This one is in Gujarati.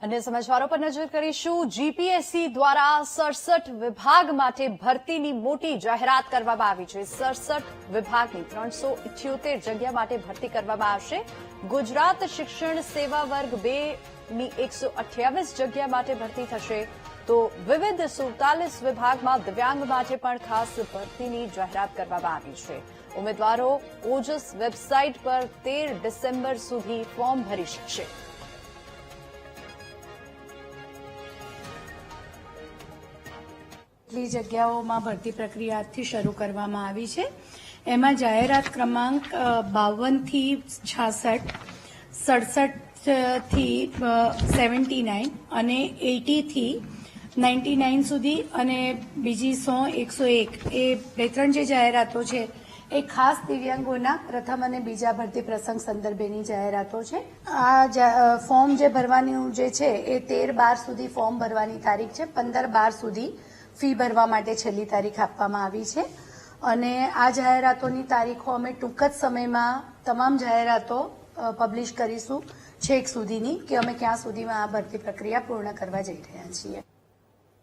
अन्य समाचारों पर नजर કરીશું। જીપીએસસી દ્વારા 67 વિભાગ માટે ભરતીની મોટી જાહેરાત કરવામાં આવી છે। 67 વિભાગની 378 જગ્યા માટે ભરતી કરવામાં આવશે। ગુજરાત શિક્ષણ સેવા વર્ગ 2 ની 128 જગ્યા માટે ભરતી થશે, તો વિવિધ 47 વિભાગમાં દિવ્યાંગ માટે પણ ખાસ ભરતીની જાહેરાત કરવામાં આવી છે। ઉમેદવારો ઓજસ વેબસાઇટ પર 13 ડિસેમ્બર સુધી ફોર્મ ભરી શકશે। કેટલી જગ્યાઓમાં ભરતી પ્રક્રિયા આજથી શરૂ કરવામાં આવી છે। એમાં જાહેરાત ક્રમાંક 52 થી 66, 67 થી 79 અને 80 થી 99 સુધી અને બીજી 100, 101 એ બે ત્રણ જે જાહેરાતો છે એ ખાસ દિવ્યાંગોના પ્રથમ અને બીજા ભરતી પ્રસંગ સંદર્ભેની જાહેરાતો છે। આ ફોર્મ જે ભરવાનું જે છે એ 13/12 સુધી ફોર્મ ભરવાની તારીખ છે। 15/12 સુધી ફી ભરવા માટે છેલ્લી તારીખ આપવામાં આવી છે અને આ જાહેરાતોની તારીખો અમે ટૂંક જ સમયમાં તમામ જાહેરાતો પબ્લિશ કરીશું છેક સુધીની કે અમે ક્યાં સુધીમાં આ ભરતી પ્રક્રિયા પૂર્ણ કરવા જઈ રહ્યા છીએ।